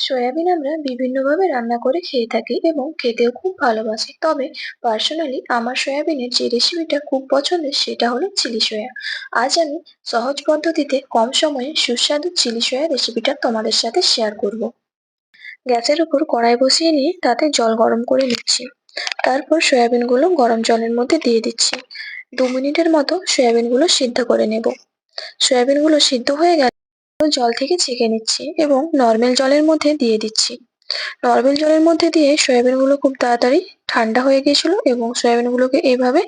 Soybean আমরা বিভিন্নভাবে রান্না করে খেয়ে থাকি এবং খেতেও খুব ভালোবাসি। তবে পার্সোনালি আমার সয়াবিনের যে রেসিপিটা খুব পছন্দের সেটা হলো চিলি সয়া। আজ আমি সহজ পদ্ধতিতে কম সময়ে সুস্বাদু চিলি সয়া রেসিপিটা তোমাদের সাথে শেয়ার করব। গ্যাসের উপর কড়াই বসিয়ে নিয়ে তাতে জল গরম করে নিচ্ছি। তারপর সয়াবিনগুলো গরম জলের মধ্যে দিয়ে দিচ্ছি। 2 মিনিটের মতো সয়াবিনগুলো সিদ্ধ করে নেব। সয়াবিনগুলো সিদ্ধ হয়ে গেলে জল থেকে ছেঁকে নিচ্ছি এবং নর্মাল জলের মধ্যে দিয়ে দিচ্ছি। নরমাল জলের মধ্যে দিয়ে সয়াবিন গুলো খুব তাড়াতাড়ি ঠান্ডা হয়ে গেছিল এবং সয়াবিন গুলোকে এইভাবে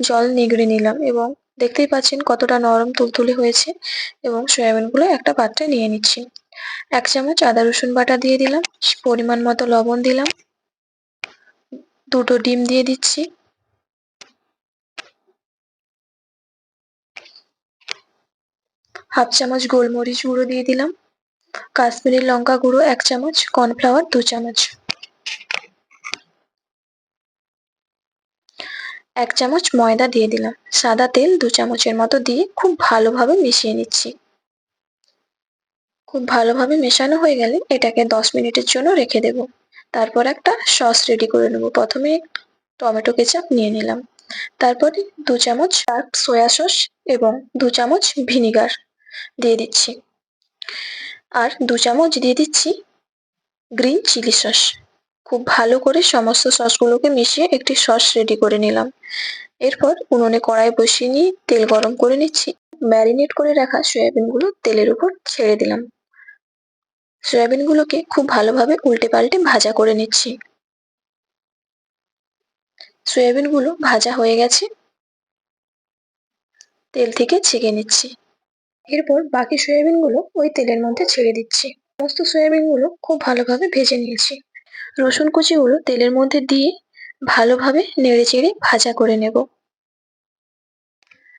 জল নিগড়ে নিলাম এবং দেখতেই পাচ্ছেন কতটা নরম তুলতুলে হয়েছে। এবং সয়াবিন গুলো একটা পাত্রে নিয়ে নিচ্ছি। 1 চামচ আদা রসুন বাটা দিয়ে দিলাম, পরিমাণ মতো লবণ দিলাম, 2টো ডিম দিয়ে দিচ্ছি, হাফ চামচ গোলমরিচ গুঁড়ো দিয়ে দিলাম, কাশ্মীরি লঙ্কা গুঁড়ো 1 চামচ, কর্নফ্লাওয়ার 2 চামচ, 1 চামচ ময়দা দিয়ে দিলাম, সাদা তেল 2 চামচের মতো দিয়ে খুব ভালোভাবে মিশিয়ে নিচ্ছি। খুব ভালোভাবে মেশানো হয়ে গেলে এটাকে 10 মিনিটের জন্য রেখে দেব। তারপর একটা সস রেডি করে নেব। প্রথমে টমেটো কেচাপ নিয়ে নিলাম, তারপরে 2 চামচ ডার্ক সয়া সস এবং 2 চামচ ভিনিগার দিয়ে দিচ্ছি, আর 2 চামচ দিয়ে দিচ্ছি গ্রিন চিলি সস। খুব ভালো করে সমস্ত সসগুলোকে মিশিয়ে একটি সস রেডি করে নিলাম। এরপর উনুনে কড়াই বসিয়ে নিয়ে তেল গরম করে নিচ্ছি। ম্যারিনেট করে রাখা সয়াবিন গুলো তেলের উপর ছেড়ে দিলাম। সয়াবিন গুলোকে খুব ভালোভাবে উল্টে পাল্টে ভাজা করে নিচ্ছি। সয়াবিন গুলো ভাজা হয়ে গেছে, তেল থেকে ছেঁকে নিচ্ছি। এরপর বাকি সয়াবিন গুলো ওই তেলের মধ্যে ছেড়ে দিচ্ছি। সমস্ত সয়াবিন গুলো খুব ভালোভাবে ভেজে নিয়েছি। রসুন কুচি গুলো তেলের মধ্যে দিয়ে ভালোভাবে নেড়ে চেড়ে ভাজা করে নেব।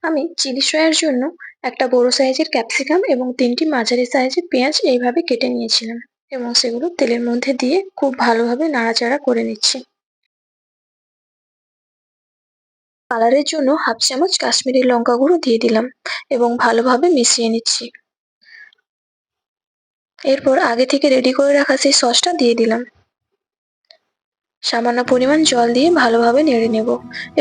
আমি চিলি সয়ার জন্য একটা বড় সাইজের ক্যাপসিকাম এবং 3টি মাঝারি সাইজের পেঁয়াজ এইভাবে কেটে নিয়েছিলাম এবং সেগুলো তেলের মধ্যে দিয়ে খুব ভালোভাবে নাড়াচাড়া করে নিচ্ছি। কালারের জন্য হাফ চামচ কাশ্মীরি লঙ্কা গুঁড়ো দিয়ে দিলাম এবং ভালোভাবে মিশিয়ে নিচ্ছি। এরপর আগে থেকে রেডি করে রাখা সেই সসটা দিয়ে দিলাম। সামান্য পরিমাণ জল দিয়ে ভালোভাবে নেড়ে নেব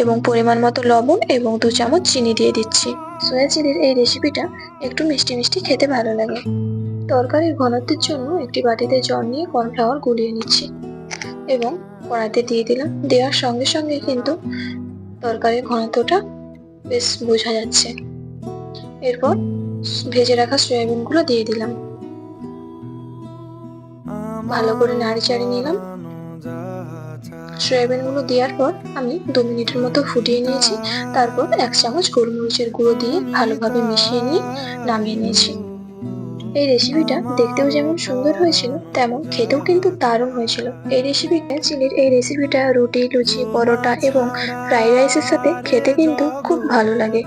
এবং পরিমাণ মতো লবণ এবং 2 চামচ চিনি দিয়ে দিচ্ছি। সয়া চিলির এই রেসিপিটা একটু মিষ্টি মিষ্টি খেতে ভালো লাগে। তরকারির ঘনত্বের জন্য একটি বাটিতে জল নিয়ে কর্নফ্লাওয়ার গুলিয়ে নিচ্ছি এবং কড়াইতে দিয়ে দিলাম। দেওয়ার সঙ্গে সঙ্গে কিন্তু তরকারির ঘনত্বটা বেশ বোঝা যাচ্ছে। এরপর ভেজে রাখা সয়াবিন গুলো দিয়ে দিলাম, ভালো করে নাড়ি চাড়িয়ে নিলাম। সয়াবিন গুলো দেওয়ার পর আমি 2 মিনিটের মতো ফুটিয়ে নিয়েছি। তারপর 1 চামচ গোলমরিচের গুঁড়ো দিয়ে ভালোভাবে মিশিয়ে নিয়ে নামিয়ে নিয়েছি। এই রেসিপিটা দেখতেও যেমন সুন্দর হয়েছিল তেমন খেতেও কিন্তু দারুণ হয়েছিল। চিলির এই রেসিপিটা রুটি, লুচি, পরোটা এবং ফ্রাইড রাইসের সাথে খেতে কিন্তু খুব ভালো লাগে।